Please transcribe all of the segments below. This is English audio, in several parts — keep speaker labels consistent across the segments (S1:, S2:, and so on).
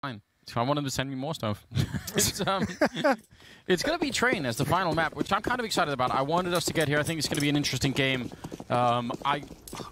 S1: Fine. So I want him to send me more stuff. It's going to be Train as the final map, which I'm kind of excited about. I wanted us to get here. I think it's going to be an interesting game. I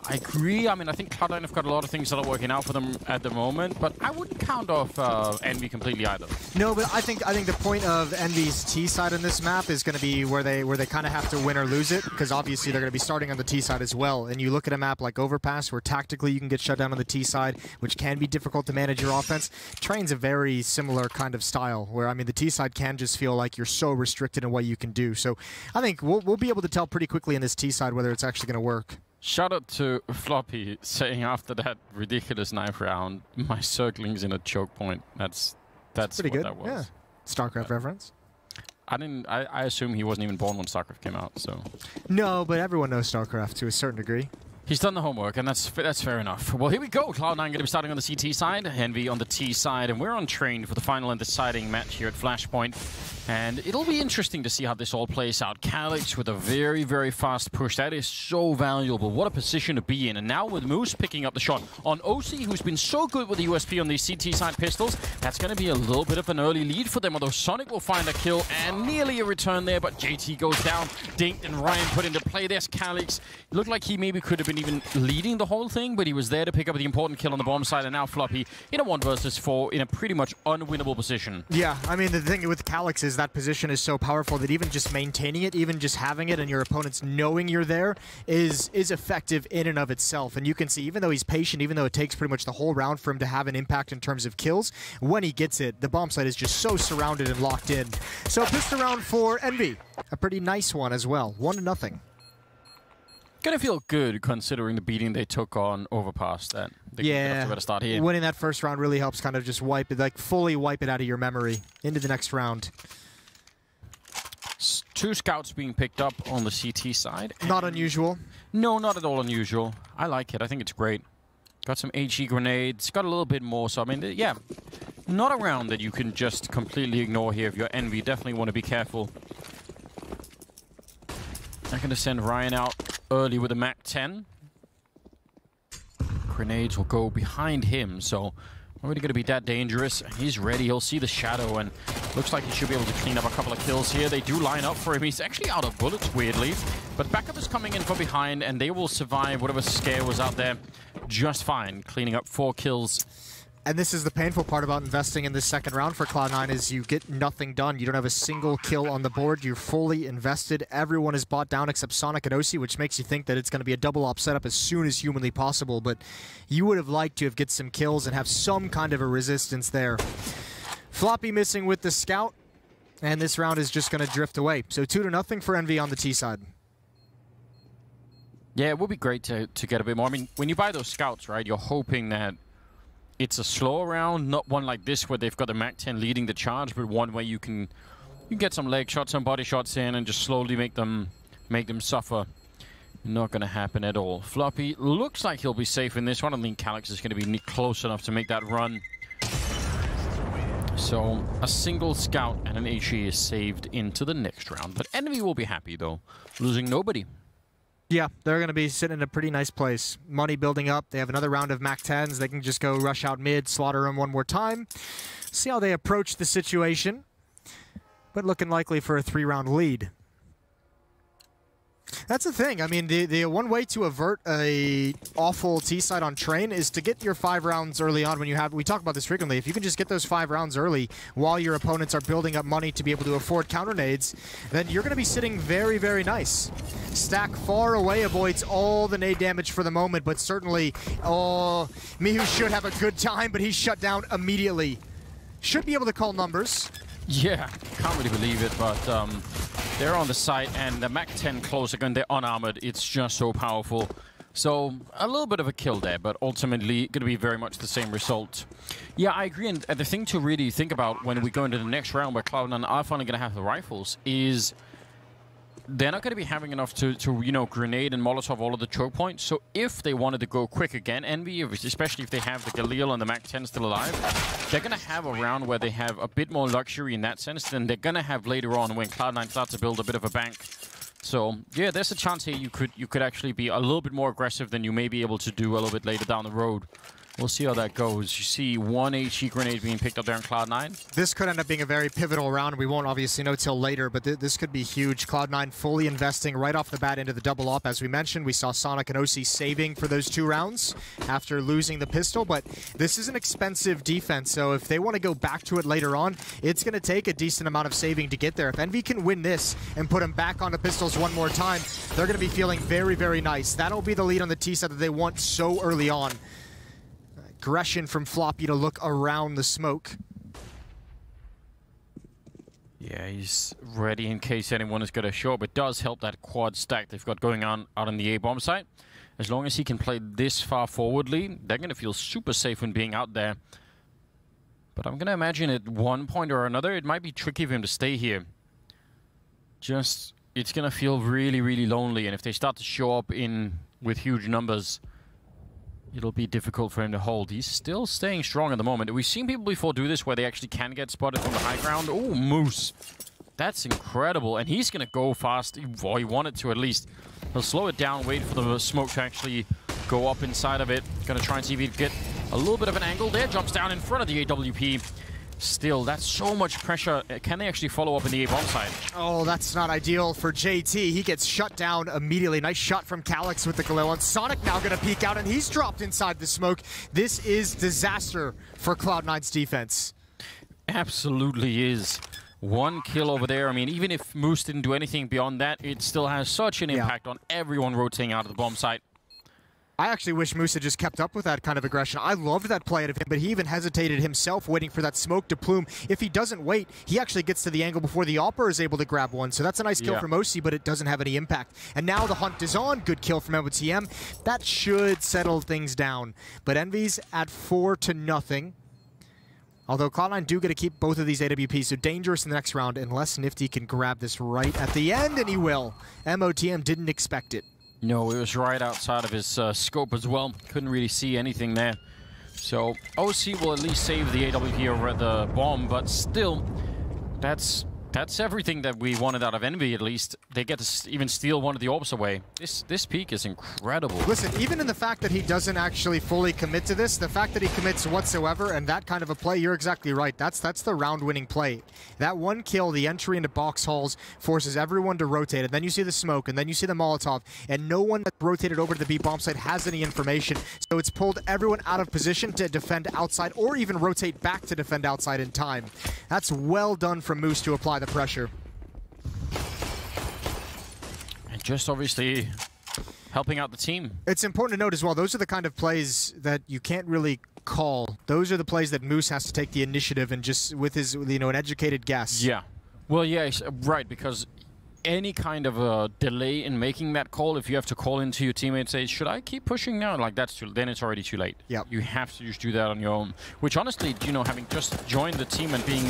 S1: agree. I mean, I think Cloud9 have got a lot of things that are working out for them at the moment, but I wouldn't count off Envy completely either.
S2: No, but I think the point of Envy's T side in this map is going to be where they kind of have to win or lose it, because obviously they're going to be starting on the T side as well. And you look at a map like Overpass, where tactically you can get shut down on the T side, which can be difficult to manage your offense. Train's a very similar kind of style, where I mean the T side can just feel like you're so restricted in what you can do. So I think we'll be able to tell pretty quickly in this T side whether it's actually going to work.
S1: Shout out to Floppy saying after that ridiculous knife round, my circling's in a choke point. That's
S2: pretty
S1: what
S2: good.
S1: That was.
S2: Yeah. StarCraft reference.
S1: I assume he wasn't even born when StarCraft came out, so.
S2: No, but everyone knows StarCraft to a certain degree.
S1: He's done the homework, and that's fair enough. Well, here we go. Cloud9 going to be starting on the CT side, Envy on the T side, and we're on Train for the final and deciding match here at Flashpoint. And it'll be interesting to see how this all plays out. Calyx with a very, very fast push. That is so valuable. What a position to be in. And now with Moose picking up the shot on OC, who's been so good with the USP on these CT side pistols, that's going to be a little bit of an early lead for them. Although Sonic will find a kill and nearly a return there, but JT goes down. Dink and Ryan put into play. There's Calyx. It looked like he maybe could have been even leading the whole thing, but he was there to pick up the important kill on the bomb side. And now Floppy in a 1 versus 4 in a pretty much unwinnable position.
S2: Yeah, I mean, the thing with Calyx is that position is so powerful that even just maintaining it, even just having it and your opponents knowing you're there is effective in and of itself. And you can see, even though he's patient, even though it takes pretty much the whole round for him to have an impact in terms of kills, when he gets it, the bomb site is just so surrounded and locked in. So pistol round for Envy. A pretty nice one as well. 1-0.
S1: Gonna feel good considering the beating they took on Overpass. That
S2: yeah,
S1: to start here.
S2: Winning that first round really helps kind of just wipe it, like fully wipe it out of your memory into the next round.
S1: 2 scouts being picked up on the CT side.
S2: Not unusual.
S1: No, not at all unusual. I like it. I think it's great. Got some HE grenades. Got a little bit more. So, I mean, yeah. Not a round that you can just completely ignore here if you're Envy. Definitely want to be careful. I'm going to send Ryan out early with a MAC-10. Grenades will go behind him, so not really going to be that dangerous. He's ready. He'll see the shadow, and looks like he should be able to clean up a couple of kills here. They do line up for him. He's actually out of bullets, weirdly. But backup is coming in from behind, and they will survive whatever scare was out there just fine, cleaning up 4 kills.
S2: And this is the painful part about investing in this second round for Cloud9 is you get nothing done. You don't have a single kill on the board. You're fully invested. Everyone is bought down except Sonic and OC, which makes you think that it's going to be a double op setup as soon as humanly possible. But you would have liked to have get some kills and have some kind of a resistance there. Floppy missing with the scout, and this round is just going to drift away. So 2-0 for Envy on the T side.
S1: Yeah, it would be great to get a bit more. I mean, when you buy those scouts, right, you're hoping that it's a slow round, not one like this where they've got the MAC-10 leading the charge, but one where you can get some leg shots, some body shots in, and just slowly make them suffer. Not going to happen at all. Floppy looks like he'll be safe in this one. I think Calyx is going to be close enough to make that run. So a single scout and an HE is saved into the next round. But Envy will be happy, though, losing nobody.
S2: Yeah, they're going to be sitting in a pretty nice place. Money building up. They have another round of MAC-10s. They can just go rush out mid, slaughter them one more time. See how they approach the situation. But looking likely for a 3-round lead. That's the thing. I mean, the one way to avert a awful T-side on Train is to get your 5 rounds early on when you have... We talk about this frequently. If you can just get those 5 rounds early while your opponents are building up money to be able to afford counter nades, then you're going to be sitting very, very nice. Stack far away avoids all the nade damage for the moment, but certainly, oh, Mihu should have a good time, but he's shut down immediately. Should be able to call numbers.
S1: Yeah, can't really believe it, but they're on the site, and the MAC-10 close again, they're unarmored. It's just so powerful. So, a little bit of a kill there, but ultimately going to be very much the same result. Yeah, I agree, and the thing to really think about when we go into the next round where Cloud9 are finally going to have the rifles is they're not going to be having enough to you know, grenade and Molotov all of the choke points. So if they wanted to go quick again, Envy, especially if they have the Galil and the MAC-10 still alive, they're going to have a round where they have a bit more luxury in that sense than they're going to have later on when Cloud9 starts to build a bit of a bank. So yeah, there's a chance here you could actually be a little bit more aggressive than you may be able to do a little bit later down the road. We'll see how that goes. You see one HE grenade being picked up there on Cloud9.
S2: This could end up being a very pivotal round. We won't obviously know till later, but this could be huge. Cloud9 fully investing right off the bat into the double op. As we mentioned, we saw Sonic and OC saving for those 2 rounds after losing the pistol, but this is an expensive defense, so if they want to go back to it later on, it's going to take a decent amount of saving to get there. If Envy can win this and put them back on the pistols one more time, they're going to be feeling very, very nice. That'll be the lead on the T side that they want so early on. Aggression from Floppy to look around the smoke.
S1: Yeah, he's ready in case anyone is going to show up. It does help that quad stack they've got going on out on the A-bomb site. As long as he can play this far forwardly, they're going to feel super safe when being out there. But I'm going to imagine at one point or another, it might be tricky for him to stay here. It's going to feel really, really lonely. And if they start to show up with huge numbers, it'll be difficult for him to hold. He's still staying strong at the moment. We've seen people before do this where they actually can get spotted from the high ground. Oh, Moose. That's incredible. And he's going to go fast. Or he wanted to at least. He'll slow it down, wait for the smoke to actually go up inside of it. Going to try and see if he can get a little bit of an angle there. Jumps down in front of the AWP. Still, that's so much pressure. Can they actually follow up in the A-bomb side?
S2: Oh, that's not ideal for JT. He gets shut down immediately. Nice shot from Calyx with the Galil. And Sonic now going to peek out, and he's dropped inside the smoke. This is disaster for Cloud9's defense.
S1: Absolutely is. 1 kill over there. I mean, even if Moose didn't do anything beyond that, it still has such an impact on everyone rotating out of the bomb site.
S2: I actually wish Moose had just kept up with that kind of aggression. I loved that play out of him, but he even hesitated himself waiting for that smoke to plume. If he doesn't wait, he actually gets to the angle before the Opera is able to grab one. So that's a nice kill from OC, but it doesn't have any impact. And now the hunt is on. Good kill from MOTM. That should settle things down. But Envy's at 4-0. Although Cloud9 do get to keep both of these AWPs, so dangerous in the next round unless Nifty can grab this right at the end, and he will. MOTM didn't expect it.
S1: No, it was right outside of his scope as well. Couldn't really see anything there. So OC will at least save the AWP over at the bomb, but still, that's everything that we wanted out of Envy, at least. They get to even steal one of the orbs away. This peak is incredible.
S2: Listen, even in the fact that he doesn't actually fully commit to this, the fact that he commits whatsoever and that kind of a play, you're exactly right. That's the round-winning play. That 1 kill, the entry into box halls, forces everyone to rotate. And then you see the smoke, and then you see the Molotov, and no one that's rotated over to the B bomb site has any information. So it's pulled everyone out of position to defend outside, or even rotate back to defend outside in time. That's well done from Moose to apply the pressure.
S1: And just obviously helping out the team.
S2: It's important to note as well, those are the kind of plays that you can't really call. Those are the plays that Moose has to take the initiative and just with his, an educated guess.
S1: Yeah. Well, yeah, right, because any kind of a delay in making that call, if you have to call into your teammate and say, should I keep pushing now? Like, then it's already too late.
S2: Yeah.
S1: You have to just do that on your own. Which honestly, having just joined the team and being,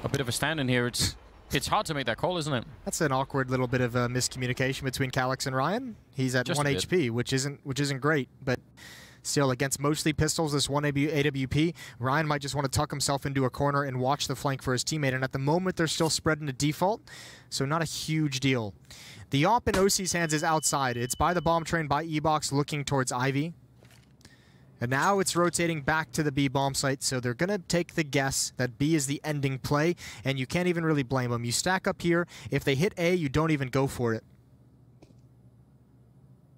S1: a bit of a stand-in here, it's hard to make that call, isn't it?
S2: That's an awkward little bit of miscommunication between Calyx and Ryan. He's at 1 HP, which isn't great, but still, against mostly pistols, this 1 AWP, Ryan might just want to tuck himself into a corner and watch the flank for his teammate, and at the moment, they're still spread into default, so not a huge deal. The AWP in OC's hands is outside. It's by the bomb train, by E-Box, looking towards Ivy. And now it's rotating back to the B bomb site, so they're going to take the guess that B is the ending play, and you can't even really blame them. You stack up here. If they hit A, you don't even go for it.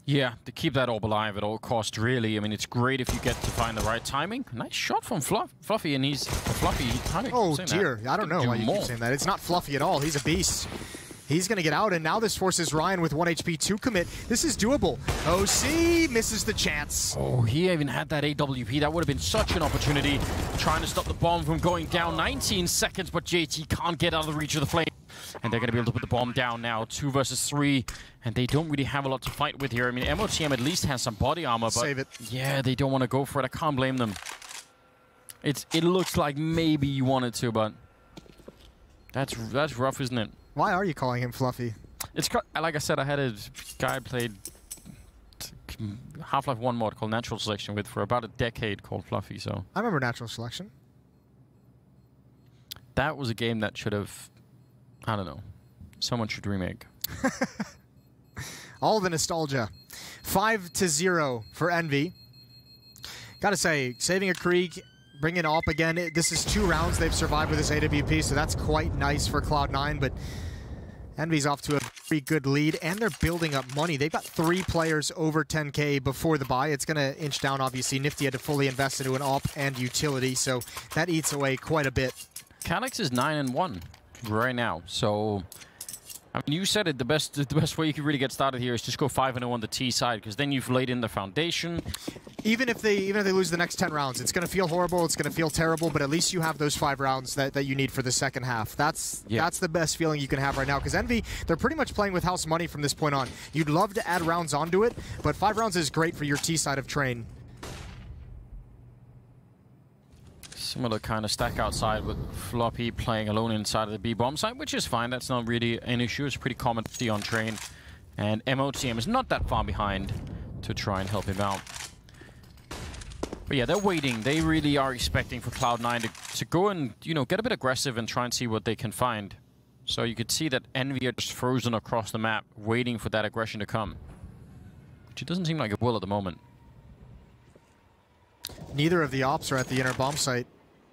S1: Yeah, to keep that orb alive at all costs, really. I mean, it's great if you get to find the right timing. Nice shot from Fluffy, and he's... Fluffy,
S2: oh, dear. I don't know why you keep saying that. It's not Fluffy at all. He's a beast. He's going to get out, and now this forces Ryan with 1 HP to commit. This is doable. OC misses the chance.
S1: Oh, he even had that AWP. That would have been such an opportunity. Trying to stop the bomb from going down. 19 seconds, but JT can't get out of the reach of the flame. And they're going to be able to put the bomb down now. 2 versus 3. And they don't really have a lot to fight with here. I mean, MOTM at least has some body armor, but
S2: save it.
S1: Yeah, they don't want to go for it. I can't blame them. It looks like maybe you wanted to, but that's rough, isn't it?
S2: Why are you calling him Fluffy?
S1: It's like I said, I had a guy I played Half-Life 1 mod called Natural Selection with for about a decade called Fluffy, so...
S2: I remember Natural Selection.
S1: That was a game that should have... I don't know. Someone should remake.
S2: All the nostalgia. 5-0 for Envy. Gotta say, saving a Krieg, bringing Op again. This is 2 rounds they've survived with this AWP, so that's quite nice for Cloud9, but Envy's off to a pretty good lead, and they're building up money. They've got 3 players over 10K before the buy. It's going to inch down, obviously. Nifty had to fully invest into an op and utility, so that eats away quite a bit. Calyx
S1: is 9-1 right now, so I mean, you said it. The best way you could really get started here is just go 5-0 on the T side, because then you've laid in the foundation.
S2: Even if they lose the next 10 rounds, it's going to feel horrible. It's going to feel terrible. But at least you have those 5 rounds that you need for the second half. That's the best feeling you can have right now. Because Envy, they're pretty much playing with house money from this point on. You'd love to add rounds onto it, but 5 rounds is great for your T side of Train.
S1: Similar kind of stack outside with Floppy playing alone inside of the B bomb site, which is fine. That's not really an issue. It's pretty common to see on Train. And MOTM is not that far behind to try and help him out. But yeah, they're waiting. They really are expecting for Cloud9 to go and, you know, get a bit aggressive and try and see what they can find. So you could see that Envy are just frozen across the map, waiting for that aggression to come. Which it doesn't seem like it will at the moment.
S2: Neither of the ops are at the inner bomb site.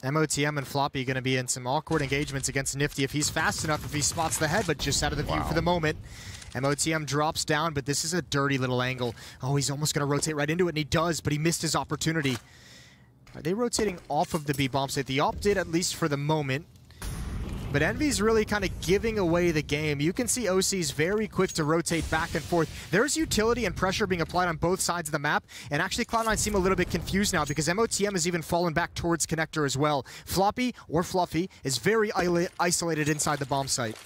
S2: MOTM and Floppy are going to be in some awkward engagements against Nifty if he's fast enough, if he spots the head, but just out of the view for the moment. MOTM drops down, but this is a dirty little angle. Oh, he's almost going to rotate right into it, and he does, but he missed his opportunity. Are they rotating off of the B bomb site? The op did, at least for the moment. But Envy's really kind of giving away the game. You can see OC's very quick to rotate back and forth. There's utility and pressure being applied on both sides of the map, and actually Cloud9 seem a little bit confused now because MOTM has even fallen back towards connector as well. Floppy, or Fluffy, is very isolated inside the bomb site.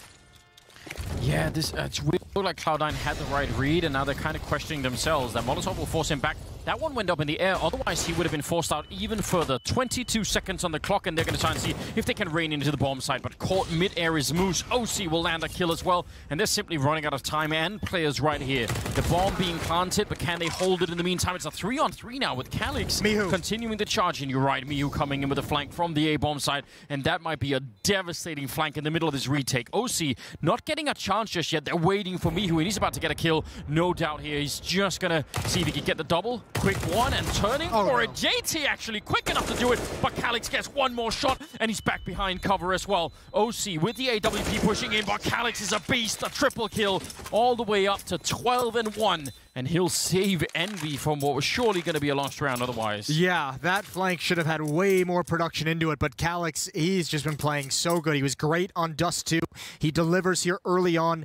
S1: Yeah, it's weird. It looked like Cloud9 had the right read, and now they're kind of questioning themselves. That Molotov will force him back. That one went up in the air, otherwise he would have been forced out even further. 22 seconds on the clock, and they're going to try and see if they can rain into the bomb site, but caught mid-air is Moose. OC will land a kill as well, and they're simply running out of time, and players right here. The bomb being planted, but can they hold it in the meantime? It's a 3-on-3 now with Calyx continuing the charge, and you're right, Mihu coming in with a flank from the A-bomb side, and that might be a devastating flank in the middle of this retake. OC not getting a chance just yet. They're waiting for Mihu, and he's about to get a kill, no doubt here. He's just going to see if he can get the double. Quick one and turning for a JT, actually quick enough to do it, but Calyx gets one more shot and he's back behind cover as well. OC with the AWP pushing in, but Calyx is a beast, a triple kill all the way up to 12-1. And he'll save Envy from what was surely going to be a lost round otherwise.
S2: Yeah, that flank should have had way more production into it, but Calyx, he's just been playing so good. He was great on Dust 2. He delivers here early on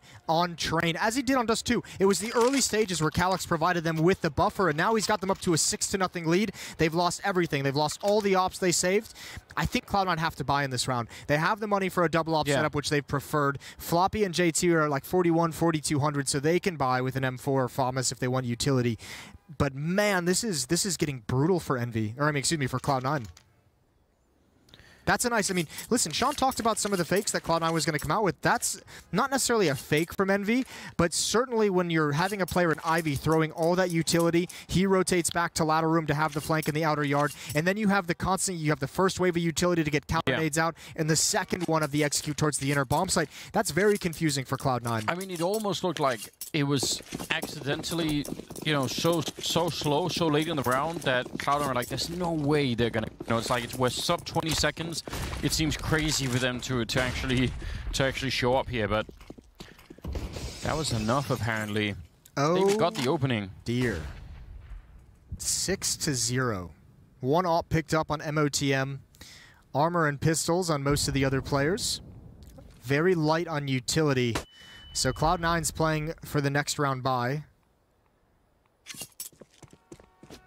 S2: Train, as he did on Dust 2. It was the early stages where Calyx provided them with the buffer, and now he's got them up to a 6-0 lead. They've lost everything. They've lost all the ops they saved. I think Cloud9 have to buy in this round. They have the money for a double op setup, which they've preferred. Floppy and JT are like 41, 4,200, so they can buy with an M4 or FAMAS if they want utility. But man, this is getting brutal for Envy, or I mean, excuse me, for Cloud9. That's a nice, I mean, listen, Sean talked about some of the fakes that Cloud9 was going to come out with. That's not necessarily a fake from Envy, but certainly when you're having a player in Ivy throwing all that utility, he rotates back to ladder room to have the flank in the outer yard, and then you have the constant, you have the first wave of utility to get counter nades out, and the second one of the execute towards the inner bomb site. That's very confusing for Cloud9.
S1: I mean, it almost looked like it was accidentally, you know, so slow, so late in the round that Cloud9 are like, there's no way they're going to, you know, it's like we're sub 20 seconds. It seems crazy for them to actually show up here, but that was enough apparently.
S2: Oh,
S1: they got the opening.
S2: Dear. 6-0. One op picked up on MOTM. Armor and pistols on most of the other players. Very light on utility. So Cloud9's playing for the next round bye.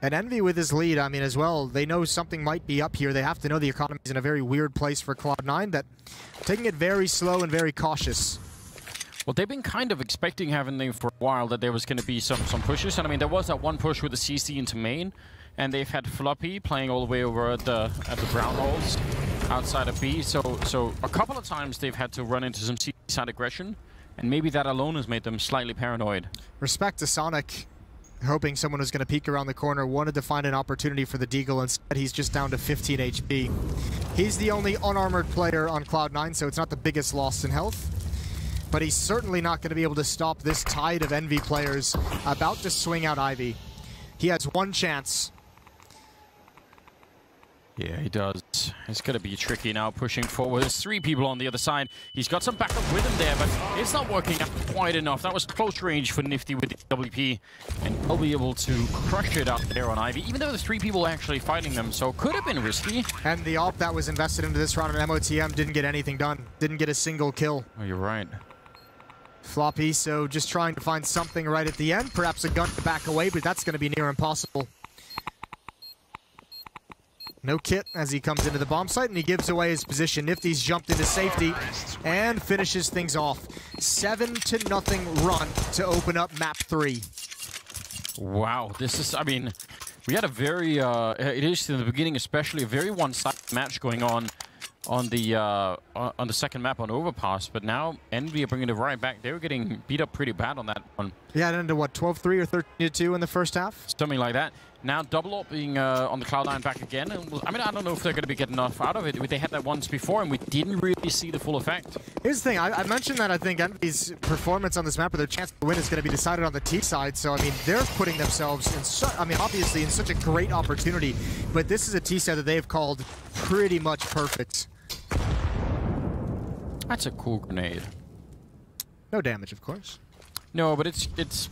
S2: And Envy with his lead, I mean, as well, they know something might be up here. They have to know the economy's in a very weird place for Cloud9, that taking it very slow and very cautious.
S1: Well, they've been kind of expecting, haven't they, for a while, that there was going to be some pushes. And I mean, there was that one push with the CC into main, and they've had Floppy playing all the way over at the brown holes outside of B. So a couple of times they've had to run into some CC side aggression, and maybe that alone has made them slightly paranoid.
S2: Respect to Sonic. Hoping someone was going to peek around the corner, wanted to find an opportunity for the Deagle. Instead, he's just down to 15 HP. He's the only unarmored player on Cloud9, so it's not the biggest loss in health. But he's certainly not going to be able to stop this tide of Envy players about to swing out Ivy. He has one chance.
S1: Yeah, he does. It's going to be tricky now, pushing forward. There's 3 people on the other side. He's got some backup with him there, but it's not working out quite enough. That was close range for Nifty with the WP, and he'll be able to crush it out there on Ivy, even though there's 3 people actually fighting them, so could have been risky.
S2: And the AWP that was invested into this round on MOTM didn't get anything done. Didn't get a single kill.
S1: Oh, you're right.
S2: Floppy, so just trying to find something right at the end. Perhaps a gun to back away, but that's going to be near impossible. No kit as he comes into the bomb site, and he gives away his position. Nifty's jumped into safety and finishes things off. 7-0 run to open up map 3.
S1: Wow, this is, I mean, we had a very, it is in the beginning especially, a very one-sided match going on the second map on Overpass, but now Envy are bringing it right back. They were getting beat up pretty bad on that one. Yeah,
S2: it ended, what, 12-3 or 13-2 in the first half?
S1: Something like that. Now double up being on the Cloud9 back again. And, I mean, I don't know if they're going to be getting enough out of it. They had that once before, and we didn't really see the full effect.
S2: Here's the thing. I mentioned that I think Envy's performance on this map, or their chance to win, is going to be decided on the T side. So, I mean, they're putting themselves in obviously in such a great opportunity. But this is a T side that they've called pretty much perfect.
S1: That's a cool grenade.
S2: No damage, of course.
S1: No, but it's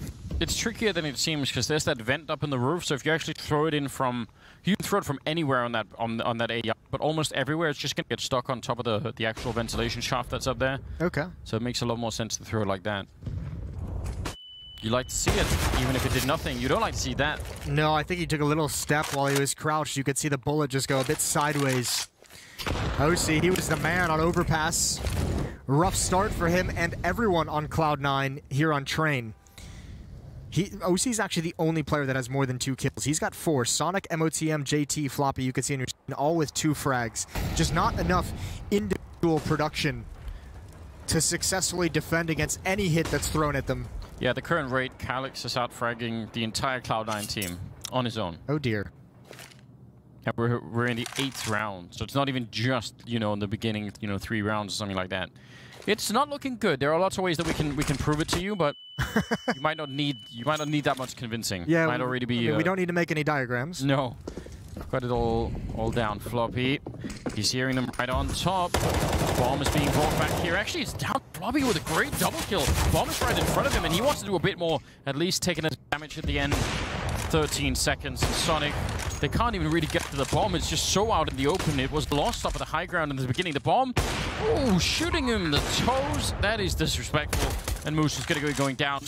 S1: trickier than it seems, because there's that vent up in the roof. So if you actually throw it in from, you can throw it from anywhere on that AI, but almost everywhere it's just gonna get stuck on top of the actual ventilation shaft that's up there.
S2: Okay.
S1: So it makes a lot more sense to throw it like that. You like to see it, even if it did nothing. You don't like to see that.
S2: No, I think he took a little step while he was crouched. You could see the bullet just go a bit sideways. OC, he was the man on Overpass. Rough start for him and everyone on Cloud9 here on Train. OC's actually the only player that has more than 2 kills. He's got 4. Sonic, MOTM, JT, Floppy, you can see on your screen, all with 2 frags. Just not enough individual production to successfully defend against any hit that's thrown at them.
S1: Yeah, the current rate, Calix is out fragging the entire Cloud9 team on his own.
S2: Oh dear.
S1: Yeah, we're in the 8th round, so it's not even just, you know, in the beginning, you know, 3 rounds or something like that. It's not looking good. There are lots of ways that we can prove it to you, but you might not need that much convincing.
S2: Yeah,
S1: it might already be.
S2: We don't need to make any diagrams.
S1: No, I've got it all down. Floppy, he's hearing them right on top. Bomb is being brought back here. Actually, it's down. Floppy with a great double kill. Bomb is right in front of him, and he wants to do a bit more. At least taking his damage at the end. 13 seconds. And Sonic, they can't even really get to the bomb. It's just so out in the open. It was lost up at the high ground in the beginning. The bomb, ooh, shooting him in the toes. That is disrespectful. And Moose is going to go going down.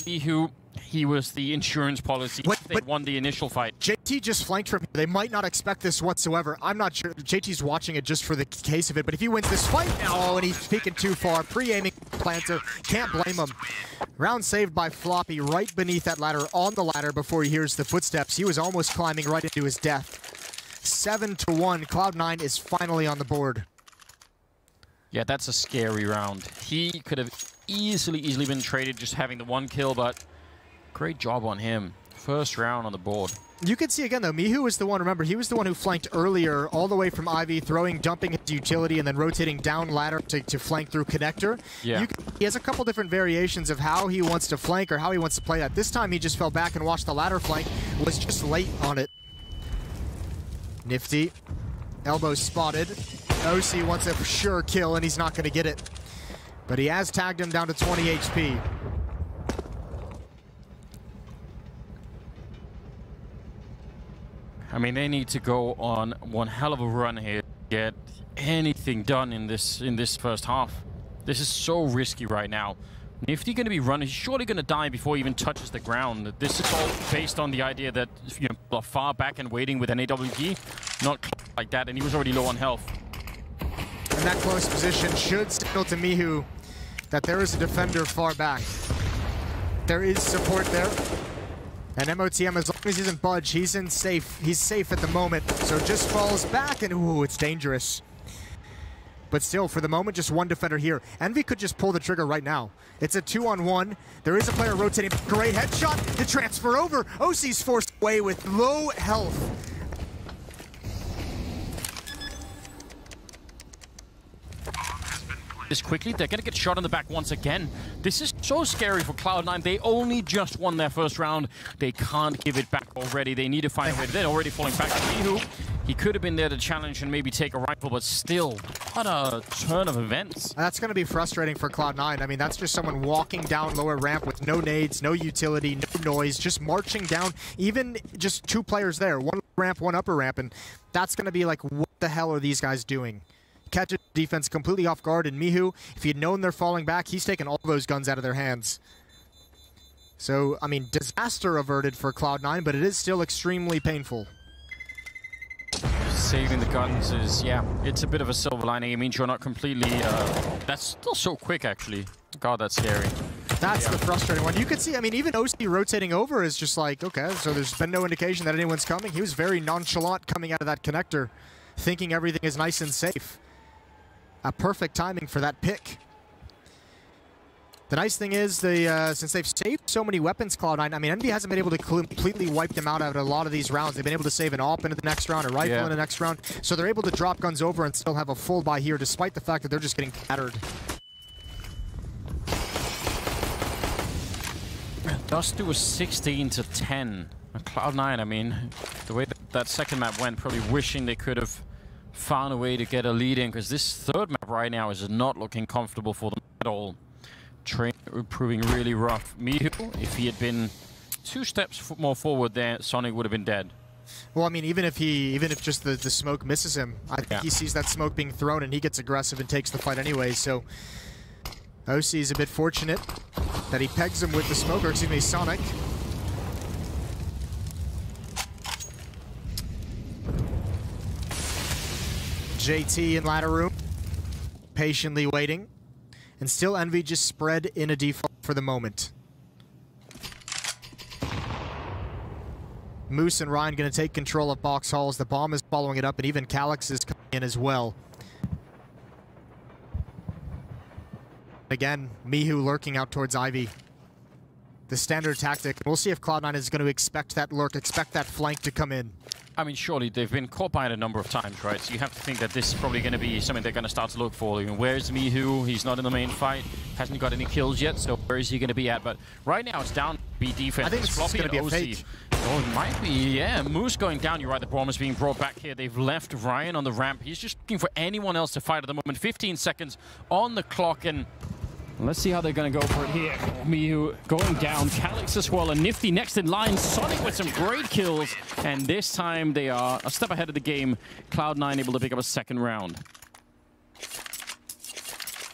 S1: He was the insurance policy. They won the initial fight.
S2: JT just flanked from here. They might not expect this whatsoever. I'm not sure. JT's watching it just for the case of it. But if he wins this fight, oh, and he's peeking too far. Pre-aiming planter. Can't blame him. Round saved by Floppy right beneath that ladder, on the ladder before he hears the footsteps. He was almost climbing right into his death. 7-1. Cloud9 is finally on the board.
S1: Yeah, that's a scary round. He could have easily been traded just having the 1 kill, but great job on him. First round on the board.
S2: You can see again, though, Mihu was the one, remember, he was the one who flanked earlier all the way from Ivy, dumping his utility and then rotating down ladder to flank through connector.
S1: Yeah.
S2: He has a couple different variations of how he wants to flank or how he wants to play that. This time he just fell back and watched the ladder flank, was just late on it. Nifty. Elbow spotted. OC wants a sure kill and he's not going to get it. But he has tagged him down to 20 HP.
S1: I mean, they need to go on one hell of a run here to get anything done in this first half. This is so risky right now. Nifty going to be running, he's surely going to die before he even touches the ground. This is all based on the idea that, you know, far back and waiting with an AWP, not like that, and he was already low on health.
S2: And that close position should signal to Mihu that there is a defender far back. There is support there. And MOTM, as long as he doesn't budge, he's safe at the moment. So just falls back and ooh, it's dangerous. But still, for the moment, just one defender here. Envy could just pull the trigger right now. It's a 2-on-1. There is a player rotating. Great headshot. The transfer over. OC's forced away with low health.
S1: This quickly, they're going to get shot in the back once again. This is so scary for Cloud9. They only just won their first round. They can't give it back already. They need to find a way. They're already falling back. Mihu, He could have been there to challenge and maybe take a rifle, but still, what a turn of events.
S2: That's going to be frustrating for Cloud9. I mean, that's just someone walking down lower ramp with no nades, no utility, no noise, just marching down, even just 2 players there, one ramp, one upper ramp, and that's going to be like, what the hell are these guys doing? Catches defense completely off guard, and Mihu, if he had known they're falling back, he's taken all those guns out of their hands. So, I mean, disaster averted for Cloud9, but it is still extremely painful.
S1: Saving the guns is, yeah, it's a bit of a silver lining. It means you're not completely, that's still so quick, actually. God, that's scary.
S2: That's the frustrating one. You could see, I mean, even OC rotating over is just like, okay, so there's been no indication that anyone's coming. He was very nonchalant coming out of that connector, thinking everything is nice and safe. A perfect timing for that pick. The nice thing is, since they've saved so many weapons, Cloud9, I mean, Envy hasn't been able to completely wipe them out of a lot of these rounds. They've been able to save an AWP into the next round, a rifle in the next round, so they're able to drop guns over and still have a full buy here, despite the fact that they're just getting battered.
S1: Dust was 16-10. Cloud9, I mean, the way that second map went, probably wishing they could have found a way to get a lead in, because this third map right now is not looking comfortable for them at all. Train proving really rough. Mihu, if he had been 2 steps more forward there, Sonic would have been dead.
S2: Well, I mean, even if just the smoke misses him, I think he sees that smoke being thrown and he gets aggressive and takes the fight anyway. So OC is a bit fortunate that he pegs him with the smoke, or excuse me, Sonic. JT in ladder room, patiently waiting. And still Envy just spread in a default for the moment. Moose and Ryan going to take control of box halls. The bomb is following it up, and even Calyx is coming in as well. Again, Mihu lurking out towards Ivy. The standard tactic. We'll see if Cloud9 is going to expect that lurk, expect that flank to come in.
S1: I mean, surely they've been caught by it a number of times, right? So you have to think that this is probably going to be something they're going to start to look for. I mean, where's Mihu? He's not in the main fight. Hasn't got any kills yet, so where is he going to be at? But right now it's down B defense.
S2: I think it's going to be a fake.
S1: Oh, it might be, yeah. Moose going down. You're right, the bomb is being brought back here. They've left Ryan on the ramp. He's just looking for anyone else to fight at the moment. 15 seconds on the clock, and let's see how they're going to go for it here. Mihu going down. Calyx as well. And Nifty next in line. Sonic with some great kills. And this time they are a step ahead of the game. Cloud9 able to pick up a second round.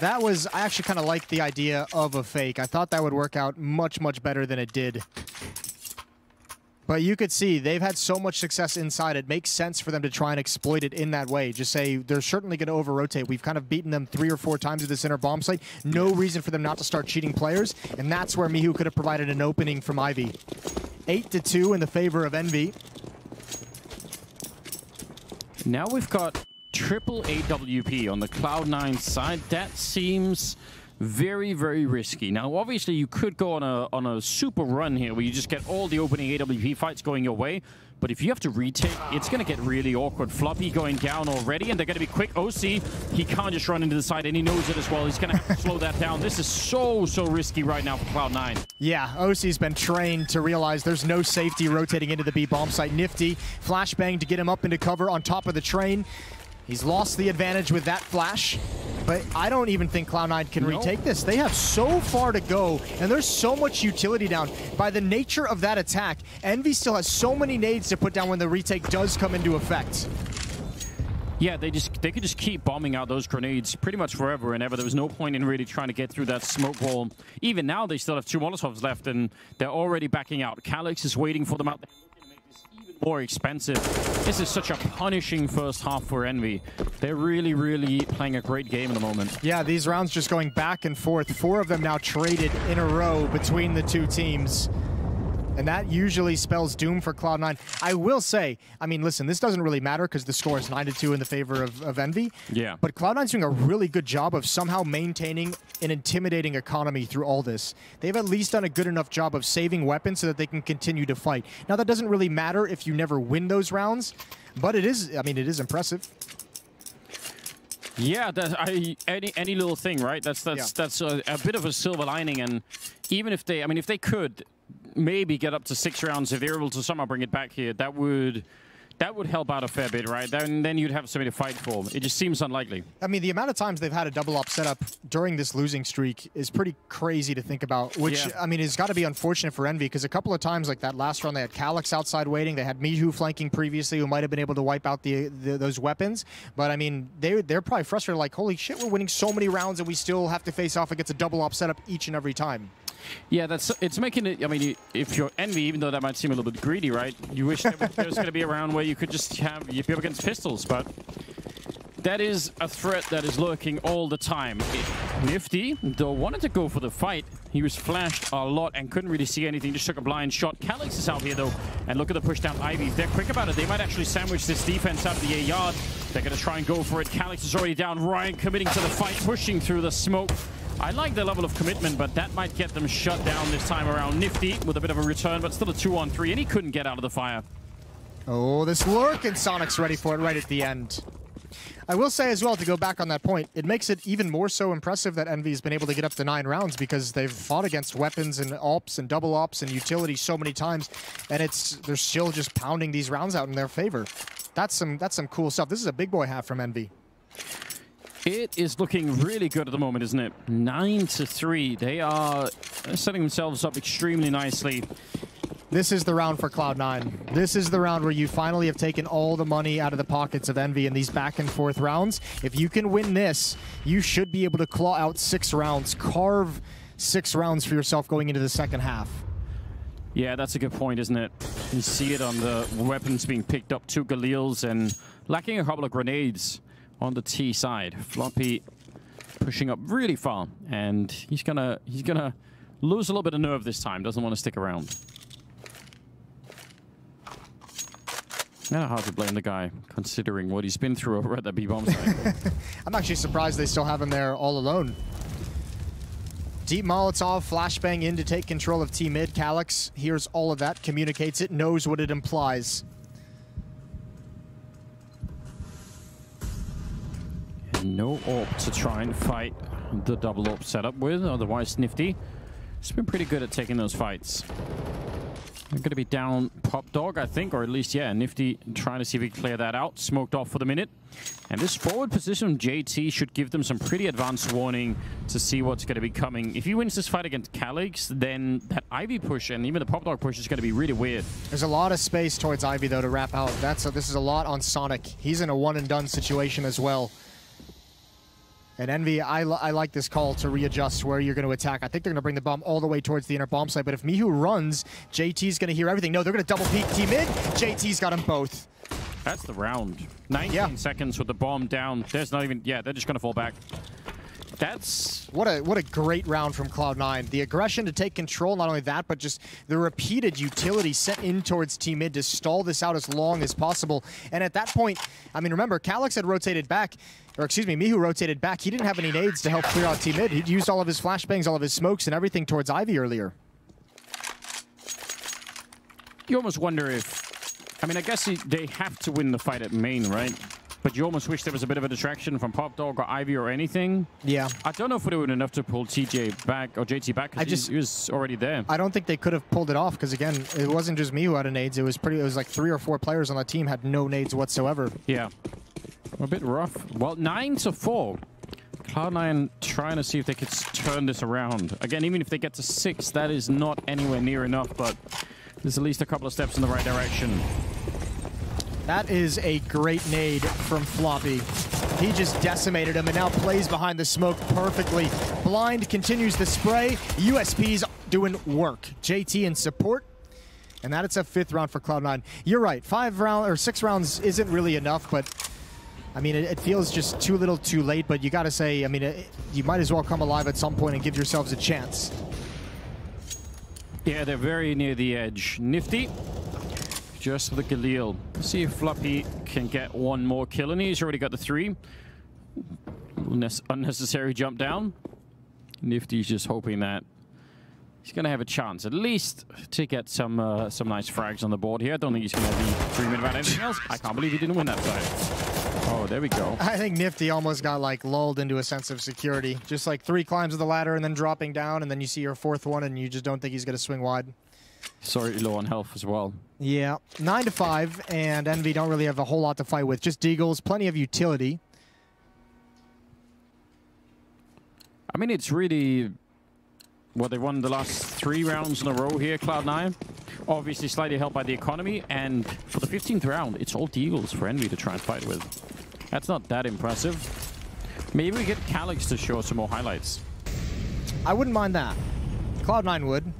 S2: That was, I actually kind of liked the idea of a fake. I thought that would work out much, much better than it did. But you could see they've had so much success inside. It makes sense for them to try and exploit it in that way. Just say they're certainly going to over-rotate. We've kind of beaten them 3 or 4 times at this inner bomb site. No reason for them not to start cheating players. And that's where Mihu could have provided an opening from Ivy. 8-2 in the favor of Envy.
S1: Now we've got triple AWP on the Cloud9 side. That seems very, very risky. Now, obviously, you could go on a super run here where you just get all the opening AWP fights going your way. But if you have to retake, it's going to get really awkward. Floppy going down already, and they're going to be quick. OC, he can't just run into the side, and he knows it as well. He's going to have to slow that down. This is so, so risky right now for Cloud9.
S2: Yeah, OC's been trained to realize there's no safety rotating into the B bomb site. Nifty, flashbang to get him up into cover on top of the train. He's lost the advantage with that flash, but I don't even think Cloud9 can retake this. They have so far to go, and there's so much utility down. By the nature of that attack, Envy still has so many nades to put down when the retake does come into effect.
S1: Yeah, they could just keep bombing out those grenades pretty much forever and ever. There was no point in really trying to get through that smoke wall. Even now, they still have 2 Molotovs left, and they're already backing out. Calyx is waiting for them out there. More expensive. This is such a punishing first half for Envy. They're really, really playing a great game at the moment.
S2: Yeah, these rounds just going back and forth. 4 of them now traded in a row between the 2 teams. And that usually spells doom for Cloud9. I will say, I mean, listen, this doesn't really matter because the score is 9-2 in the favor of Envy.
S1: Yeah.
S2: But Cloud9's doing a really good job of somehow maintaining an intimidating economy through all this. They've at least done a good enough job of saving weapons so that they can continue to fight. Now, that doesn't really matter if you never win those rounds, but it is, I mean, it is impressive.
S1: Yeah, any little thing, right? That's a bit of a silver lining, and even if they, I mean, if they could maybe get up to 6 rounds, if they're able to somehow bring it back here, that would That would help out a fair bit, right? Then you'd have something to fight for. It just seems unlikely.
S2: I mean, the amount of times they've had a double op setup during this losing streak is pretty crazy to think about, which, I mean, it's got to be unfortunate for Envy, because a couple of times, like that last round, they had Calyx outside waiting. They had Mihu flanking previously, who might have been able to wipe out those weapons. But, I mean, they're probably frustrated, like, holy shit, we're winning so many rounds and we still have to face off against a double op setup each and every time.
S1: Yeah, it's making it. I mean, if you're Envy, even though that might seem a little bit greedy, right? You wish there was going to be a round where you could just have you be up against pistols, but that is a threat that is lurking all the time. Nifty, though, wanted to go for the fight. He was flashed a lot and couldn't really see anything. Just took a blind shot. Calyx is out here, though, and look at the push down Ivy. If they're quick about it, they might actually sandwich this defense out of the A yard. They're going to try and go for it. Calyx is already down. Ryan committing to the fight, pushing through the smoke. I like the level of commitment, but that might get them shut down this time around. Nifty with a bit of a return, but still a 2-on-3, and he couldn't get out of the fire.
S2: Oh, this lurk, and Sonic's ready for it right at the end. I will say as well, to go back on that point, it makes it even more so impressive that Envy's been able to get up to 9 rounds, because they've fought against weapons and ops and double ops and utility so many times, and they're still just pounding these rounds out in their favor. That's some cool stuff. This is a big boy half from Envy.
S1: It is looking really good at the moment, isn't it? 9-3. They are setting themselves up extremely nicely.
S2: This is the round for Cloud9. This is the round where you finally have taken all the money out of the pockets of Envy in these back and forth rounds. If you can win this, you should be able to claw out 6 rounds, carve 6 rounds for yourself going into the second half.
S1: Yeah, that's a good point, isn't it? You see it on the weapons being picked up, 2 Galils and lacking a couple of grenades on the T side. Floppy pushing up really far, and he's gonna lose a little bit of nerve this time. Doesn't want to stick around. Not hard to blame the guy, considering what he's been through over at the B-bomb side.
S2: I'm actually surprised they still have him there all alone. Deep Molotov, flashbang in to take control of T mid. Calyx hears all of that, communicates it, knows what it implies.
S1: No AWP to try and fight the double AWP setup with, otherwise Nifty has been pretty good at taking those fights. They're going to be down Pop Dog, I think, or at least, yeah, Nifty trying to see if he can clear that out. Smoked off for the minute. And this forward position, JT, should give them some pretty advanced warning to see what's going to be coming. If he wins this fight against Calyx, then that Ivy push and even the Pop Dog push is going to be really weird.
S2: There's a lot of space towards Ivy, though, to wrap out. This is a lot on Sonic. He's in a one-and-done situation as well. And Envy, I like this call to readjust where you're going to attack. I think they're going to bring the bomb all the way towards the inner bomb site, but if Mihu runs, JT's going to hear everything. No, they're going to double peek T-mid. JT's got them both.
S1: That's the round. 19 seconds with the bomb down. There's not even... Yeah, they're just going to fall back. That's...
S2: What a great round from Cloud9. The aggression to take control, not only that, but just the repeated utility set in towards T-mid to stall this out as long as possible. And at that point, I mean, remember, Calyx had rotated back, or excuse me, Mihu rotated back. He didn't have any nades to help clear out T-mid. He'd used all of his flashbangs, all of his smokes, and everything towards Ivy earlier.
S1: You almost wonder if... I mean, I guess they have to win the fight at main, right? But you almost wish there was a bit of a distraction from Pop Dog or Ivy or anything. Yeah. I don't know if it would have enough to pull TJ back or JT back, because he was already there. I don't think they could have pulled it off, because again, it wasn't just me who had a nades. It was like 3 or 4 players on the team had no nades whatsoever. Yeah. A bit rough. Well, 9-4. Cloud9 trying to see if they could turn this around. Again, even if they get to 6, that is not anywhere near enough, but there's at least a couple of steps in the right direction. That is a great nade from Floppy. He just decimated him and now plays behind the smoke perfectly. Blind continues the spray. USP's doing work. JT in support. And that it's a 5th round for Cloud9. You're right, 6 rounds isn't really enough, but I mean, it feels just too little too late, but you gotta say, I mean, you might as well come alive at some point and give yourselves a chance. Yeah, they're very near the edge. Nifty. Just the Galil. See if Floppy can get one more kill, and he's already got the 3. Unnecessary jump down. Nifty's just hoping that he's going to have a chance, at least, to get some nice frags on the board here. I don't think he's going to be dreaming about anything else. I can't believe he didn't win that fight. Oh, there we go. I think Nifty almost got, like, lulled into a sense of security. Just, like, 3 climbs of the ladder and then dropping down, and then you see your 4th one, and you just don't think he's going to swing wide. Sorry, low on health as well.
S2: Yeah, 9-5, and Envy don't really have a whole lot to fight with. Just Deagles, plenty of utility.
S1: I mean, it's really... Well, they won the last 3 rounds in a row here, Cloud9. Obviously slightly helped by the economy, and for the 15th round, it's all Deagles for Envy to try and fight with. That's not that impressive. Maybe we get Calyx to show some more highlights.
S2: I wouldn't mind that. Cloud9 would.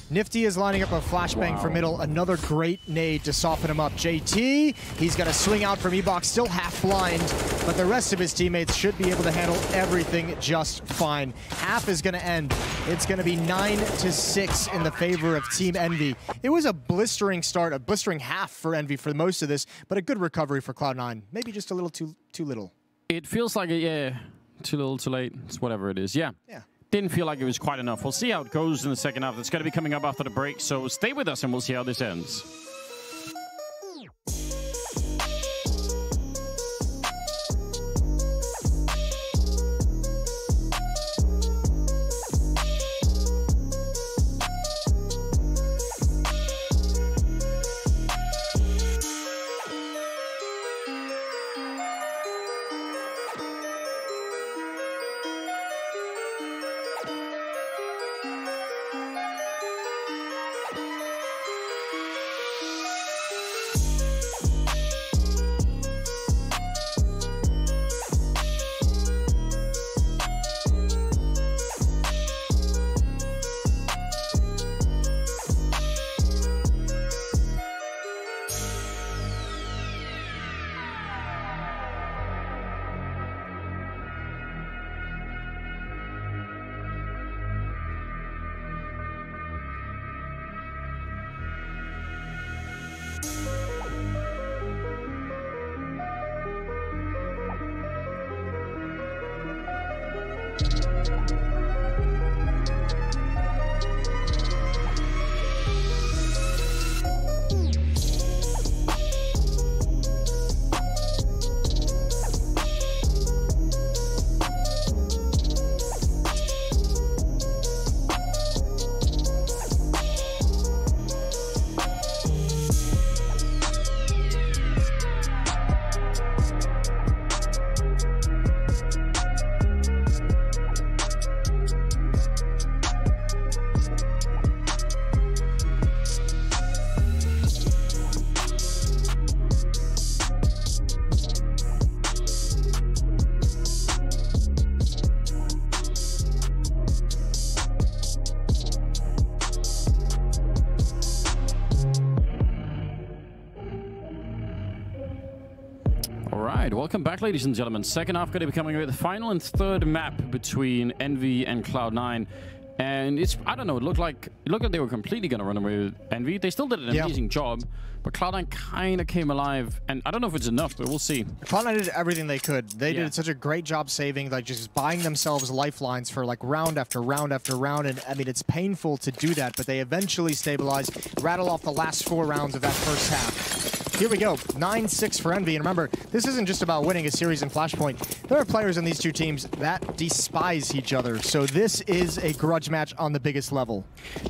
S2: Nifty is lining up a flashbang for middle. Another great nade to soften him up. JT, he's got to swing out from E-Box, still half blind, but the rest of his teammates should be able to handle everything just fine. Half is going to end. It's going to be 9-6 in the favor of Team Envy. It was a blistering start, a blistering half for Envy for most of this, but a good recovery for Cloud9. Maybe just a little too little.
S1: It feels like, yeah, too little, too late. It's whatever it is. Yeah. Didn't feel like it was quite enough. We'll see how it goes in the second half. It's going to be coming up after the break, so stay with us and we'll see how this ends. Welcome back, ladies and gentlemen. Second half going to be coming with the final and third map between Envy and Cloud9. And it's, I don't know, it looked like they were completely going to run away with Envy. They still did an amazing job, but Cloud9 kind of came alive. And I don't know if it's enough, but we'll see.
S2: Cloud9 did everything they could. They did such a great job saving, like just buying themselves lifelines for like round after round after round. And I mean, it's painful to do that, but they eventually stabilized, rattle off the last 4 rounds of that first half. Here we go, 9-6 for Envy. And remember, this isn't just about winning a series in Flashpoint. There are players in these two teams that despise each other. So this is a grudge match on the biggest level.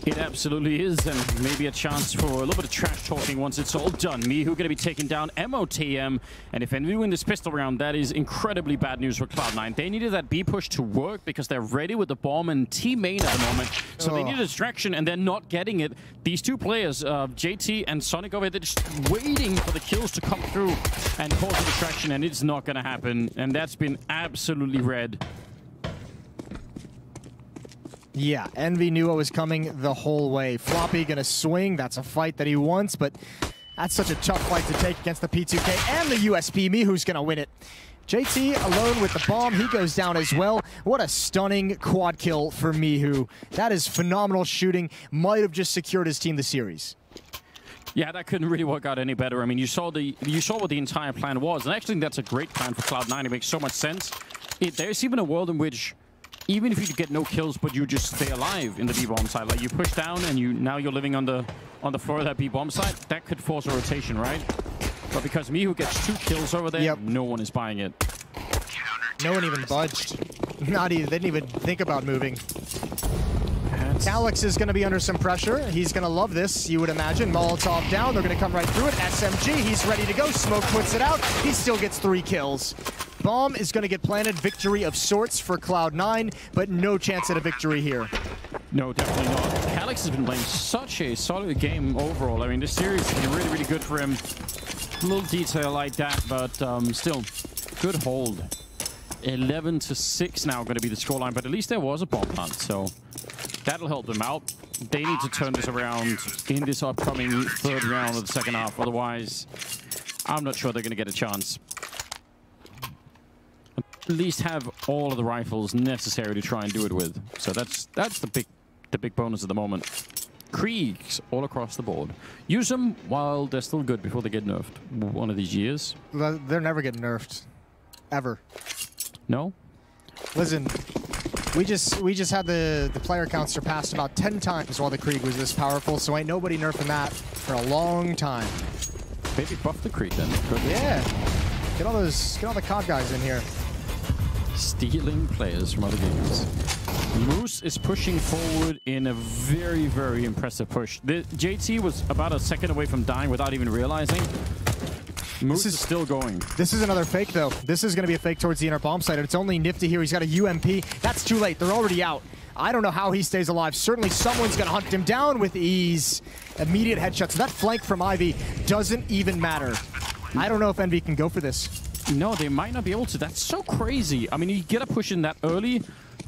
S1: It absolutely is, and maybe a chance for a little bit of trash talking once it's all done. Mihu going to be taking down MOTM, and if Envy win this pistol round, that is incredibly bad news for Cloud9. They needed that B push to work because they're ready with the bomb and T main at the moment. So they need a distraction, and they're not getting it. These two players, JT and Sonic over here, they're just waiting for the kills to come through and cause a distraction, and it's not going to happen. And that's been absolutely red.
S2: Yeah, Envy knew what was coming the whole way. Floppy gonna swing. That's a fight that he wants, but that's such a tough fight to take against the P2K and the USP. Mihu's gonna win it. JT alone with the bomb. He goes down as well. What a stunning quad kill for Mihu. That is phenomenal shooting. Might have just secured his team the series.
S1: Yeah, that couldn't really work out any better. I mean, you saw what the entire plan was, and actually that's a great plan for Cloud9. It makes so much sense. There's even a world in which even if you get no kills, but you just stay alive in the B-bomb side, like you push down and now you're living on the floor of that B-bomb side, that could force a rotation, right? But because Mihu gets 2 kills over there, no one is buying it.
S2: No one even budged. Not even. They didn't even think about moving. Alex is going to be under some pressure. He's going to love this, you would imagine. Molotov down. They're going to come right through it. SMG, he's ready to go. Smoke puts it out. He still gets 3 kills. Bomb is going to get planted. Victory of sorts for Cloud9, but no chance at a victory here.
S1: No, definitely not. Alex has been playing such a solid game overall. I mean, this series has been really, really good for him. A little detail like that, but still, good hold. 11-6 now going to be the scoreline, but at least there was a bomb plant, so that'll help them out. They need to turn this around in this upcoming 3rd round of the 2nd half. Otherwise, I'm not sure they're going to get a chance. At least have all of the rifles necessary to try and do it with. So that's the big bonus at the moment. Kriegs all across the board. Use them while they're still good before they get nerfed one of these years.
S2: They're never getting nerfed. Ever.
S1: No?
S2: Listen, we just had the player count surpassed about 10 times while the Krieg was this powerful, so ain't nobody nerfing that for a long time.
S1: Maybe buff the Krieg then.
S2: Yeah. Get all the COD guys in here.
S1: Stealing players from other games. Moose is pushing forward in a very, very impressive push. The JT was about a second away from dying without even realizing. Moose is still going.
S2: This is another fake, though. This is going to be a fake towards the inner bomb site, and it's only Nifty here. He's got a UMP. That's too late. They're already out. I don't know how he stays alive. Certainly someone's going to hunt him down with ease. Immediate headshots. That flank from Ivy doesn't even matter. I don't know if Envy can go for this.
S1: No, they might not be able to. That's so crazy. I mean, you get a push in that early.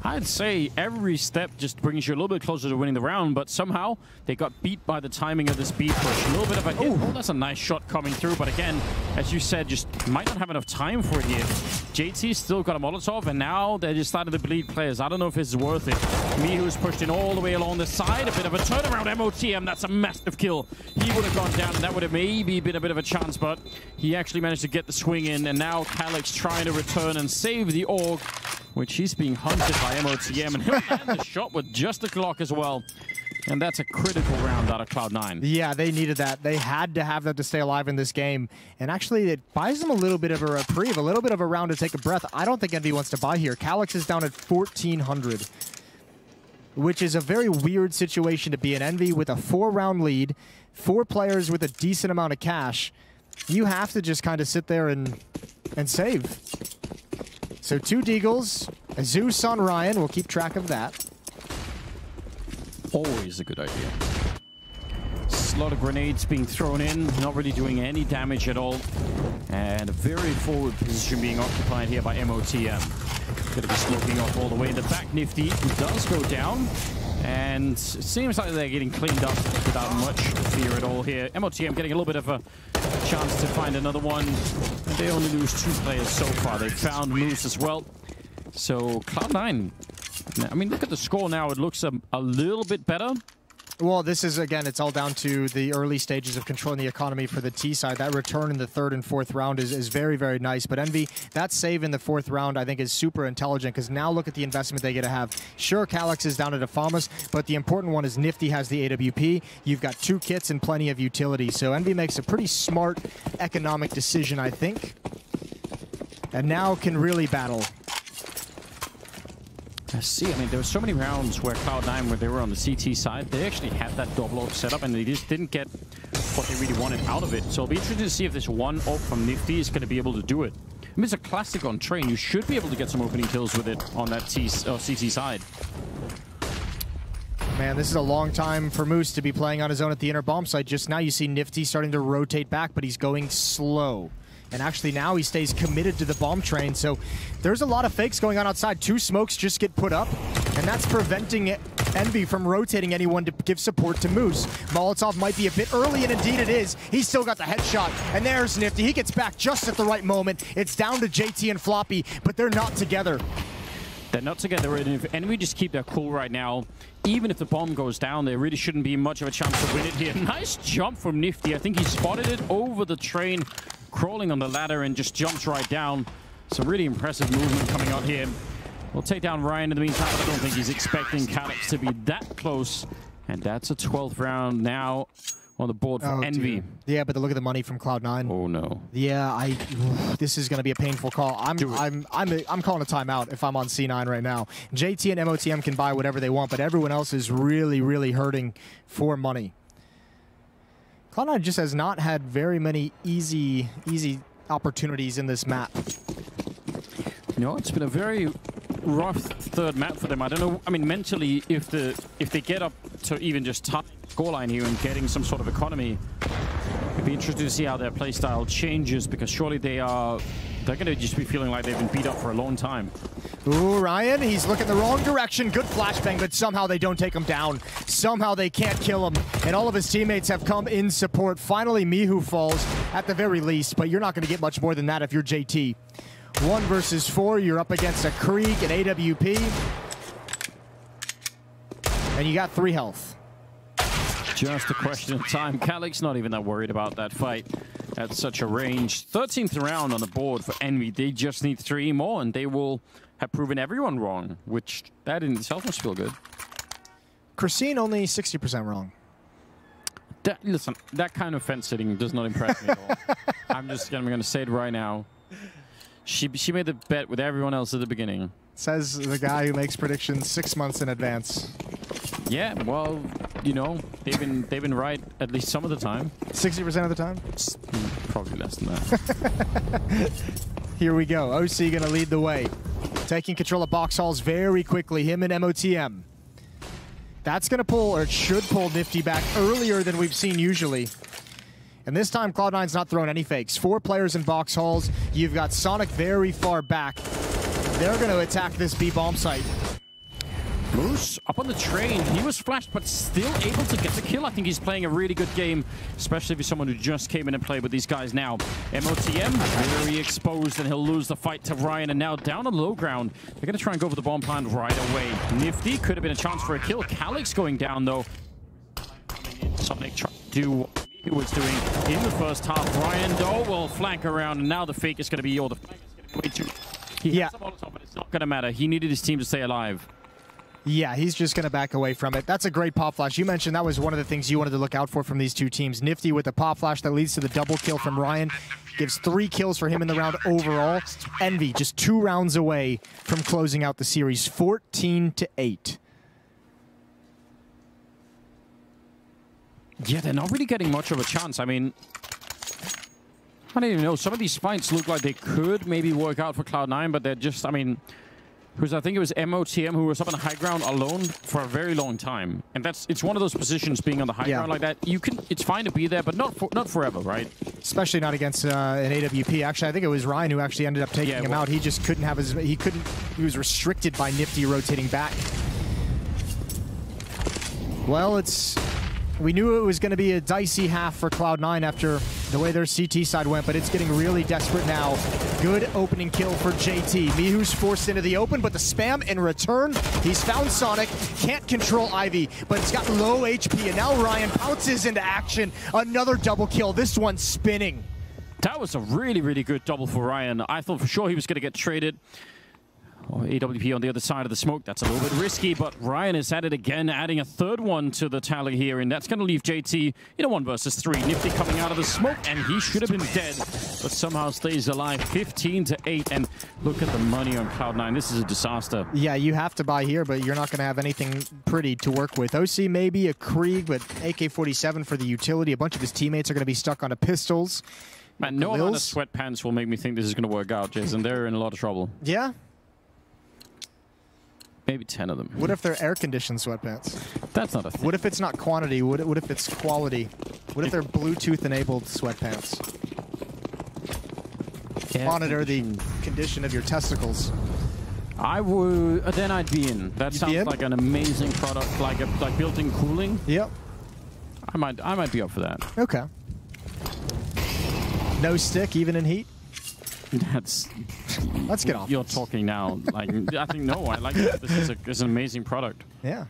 S1: I'd say every step just brings you a little bit closer to winning the round, but somehow they got beat by the timing of the speed push. A little bit of a hit. Oh, that's a nice shot coming through, but again, as you said, just might not have enough time for it here. JT's still got a Molotov, and now they're just starting to bleed players. I don't know if it's worth it. Mihu's pushed in all the way along the side. A bit of a turnaround. MOTM, that's a massive kill. He would have gone down, and that would have maybe been a bit of a chance, but he actually managed to get the swing in, and now Calyx trying to return and save the AUG, which he's being hunted by MOTM, and he'll land the shot with just the clock as well. And that's a critical round out of Cloud9.
S2: Yeah, they needed that. They had to have that to stay alive in this game. And actually, it buys them a little bit of a reprieve, a little bit of a round to take a breath. I don't think Envy wants to buy here. Calyx is down at 1,400, which is a very weird situation to be in. Envy with a 4-round lead, 4 players with a decent amount of cash. You have to just kind of sit there and save. So 2 Deagles, a Zeus on Ryan. We'll keep track of that.
S1: Always a good idea. A lot of grenades being thrown in, not really doing any damage at all. And a very forward position being occupied here by MOTM. Going to be smoking off all the way in the back. Nifty does go down. And it seems like they're getting cleaned up without much fear at all here. MOTM getting a little bit of a chance to find another one. And they only lose 2 players so far. They found Moose as well. So Cloud9, I mean, look at the score now. It looks a little bit better.
S2: Well, this is, again, it's all down to the early stages of controlling the economy for the T side. That return in the 3rd and 4th round is very, very nice. But Envy, that save in the 4th round, I think, is super intelligent, because now look at the investment they get to have. Sure, Calyx is down at Afamas, but the important one is Nifty has the AWP. You've got 2 kits and plenty of utility. So Envy makes a pretty smart economic decision, I think. And now can really battle.
S1: I see. I mean, there were so many rounds where Cloud9, where they were on the CT side, they actually had that double AUG set up, and they just didn't get what they really wanted out of it. So it'll be interesting to see if this one AUG from Nifty is going to be able to do it. I mean, it's a classic on Train. You should be able to get some opening kills with it on that CT side.
S2: Man, this is a long time for Moose to be playing on his own at the inner bomb site. Just now you see Nifty starting to rotate back, but he's going slow. And actually now he stays committed to the bomb train. So there's a lot of fakes going on outside. 2 smokes just get put up, and that's preventing Envy from rotating anyone to give support to Moose. Molotov might be a bit early, and indeed it is. He's still got the headshot, and there's Nifty. He gets back just at the right moment. It's down to JT and Floppy, but they're not together.
S1: They're not together, and if Envy just keep their cool right now, even if the bomb goes down, there really shouldn't be much of a chance to win it here. Nice jump from Nifty. I think he spotted it over the train, crawling on the ladder, and just jumps right down. Some really impressive movement coming out here. We'll take down Ryan in the meantime, but I don't think he's expecting Calyx to be that close. And that's a 12th round now on the board for Envy.
S2: Dude. Yeah, but look at the money from Cloud9.
S1: Oh no.
S2: Yeah, this is going to be a painful call. I'm calling a timeout if I'm on C9 right now. JT and MOTM can buy whatever they want, but everyone else is really, really hurting for money. Cloud9 just has not had very many easy opportunities in this map.
S1: No, it's been a very rough third map for them. I don't know. I mean, mentally, if they get up to even just top scoreline here and getting some sort of economy, it'd be interesting to see how their playstyle changes, because surely they're going to just be feeling like they've been beat up for a long time.
S2: Ooh, Ryan, he's looking the wrong direction. Good flashbang, but somehow they don't take him down. Somehow they can't kill him, and all of his teammates have come in support. Finally, Mihu falls at the very least, but you're not going to get much more than that if you're JT. 1 versus 4, you're up against a Krieg, an AWP, and you got 3 health.
S1: Just a question of time. Calic's not even that worried about that fight at such a range. 13th round on the board for Envy. They just need 3 more, and they will have proven everyone wrong, which that in itself must feel good.
S2: Christine only 60% wrong.
S1: Listen, that kind of fence sitting does not impress me at all. I'm going to say it right now. She made the bet with everyone else at the beginning.
S2: Says the guy who makes predictions 6 months in advance.
S1: Yeah, well, you know, they've been right at least some of the time.
S2: 60% of the time?
S1: Probably less than that.
S2: Here we go. OC gonna lead the way. Taking control of box halls very quickly. Him and MOTM. That's gonna pull, or it should pull Nifty back earlier than we've seen usually. And this time, Cloud9's not throwing any fakes. 4 players in box halls. You've got Sonic very far back. They're going to attack this B bomb site.
S1: Moose up on the train. He was flashed, but still able to get the kill. I think he's playing a really good game, especially if he's someone who just came in and played with these guys now. MOTM, very exposed, and he'll lose the fight to Ryan. And now down on low ground, they're going to try and go for the bomb plant right away. Nifty could have been a chance for a kill. Calic's going down, though. Sonic trying to do what he was doing in the first half. Ryan, though, will flank around, and now the fake is going to be, or the flank is going to be way too... He has the Molotov, but it's not going to matter. He needed his team to stay alive.
S2: Yeah, he's just going to back away from it. That's a great pop flash. You mentioned that was one of the things you wanted to look out for from these two teams. Nifty with the pop flash that leads to the double kill from Ryan. Gives 3 kills for him in the round overall. Envy just 2 rounds away from closing out the series, 14-8.
S1: Yeah, they're not really getting much of a chance. I mean, I don't even know. Some of these fights look like they could maybe work out for Cloud9, but they're just, I mean, I think it was MOTM who was up on the high ground alone for a very long time. And it's one of those positions, being on the high ground like that. It's fine to be there, but not forever, right?
S2: Especially not against an AWP. Actually, I think it was Ryan who actually ended up taking him out. He just couldn't have he was restricted by Nifty rotating back. Well, we knew it was going to be a dicey half for Cloud9 after the way their CT side went, but it's getting really desperate now. Good opening kill for JT. Mihu's forced into the open, but the spam in return. He's found Sonic, can't control Ivy, but it's got low HP, and now Ryan pounces into action. Another double kill, this one spinning.
S1: That was a really, really good double for Ryan. I thought for sure he was going to get traded. AWP on the other side of the smoke. That's a little bit risky, but Ryan is at it again, adding a 3rd one to the tally here, and that's going to leave JT in a 1 versus 3. Nifty coming out of the smoke, and he should have been dead, but somehow stays alive. 15-8, and look at the money on Cloud9. This is a disaster.
S2: Yeah, you have to buy here, but you're not going to have anything pretty to work with. OC maybe a Krieg, but AK-47 for the utility. A bunch of his teammates are going to be stuck onto pistols.
S1: Man, no amount of sweatpants will make me think this is going to work out, Jason. They're in a lot of trouble.
S2: Yeah?
S1: Maybe 10 of them.
S2: What if they're air-conditioned sweatpants?
S1: That's not a thing.
S2: What if it's not quantity? What if it's quality? What if they're Bluetooth-enabled sweatpants? Monitor the condition of your testicles.
S1: I would. Then I'd be in. That sounds like an amazing product, like built-in cooling.
S2: Yep.
S1: I might be up for that.
S2: Okay. No stick, even in heat. Let's get off.
S1: You're talking now. Like, I think no. I like it. This is an amazing product.
S2: Yeah.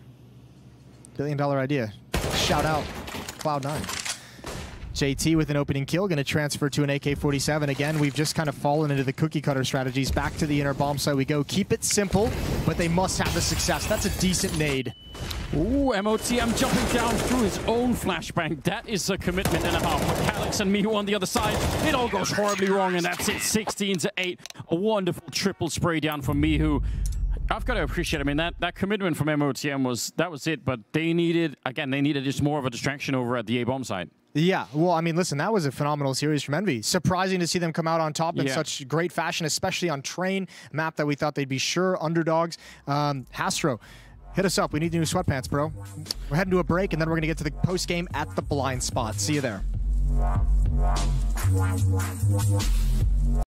S2: $1 billion idea. Shout out Cloud9. JT with an opening kill, going to transfer to an AK-47. Again, we've just kind of fallen into the cookie cutter strategies. Back to the inner bomb site we go. Keep it simple, but they must have the success. That's a decent nade.
S1: Ooh, MOTM jumping down through his own flashbang. That is a commitment and a half. With Calyx and Mihu on the other side, it all goes horribly wrong, and that's it. 16-8. A wonderful triple spray down from Mihu. I've got to appreciate, I mean, that commitment from MOTM was it, but they needed just more of a distraction over at the A-bomb side. Yeah,
S2: well, I mean, listen, that was a phenomenal series from Envy. Surprising to see them come out on top in such great fashion, especially on Train, map that we thought they'd be sure underdogs. Hastro, hit us up. We need new sweatpants, bro. We're heading to a break, and then we're going to get to the post-game at the blind spot. See you there.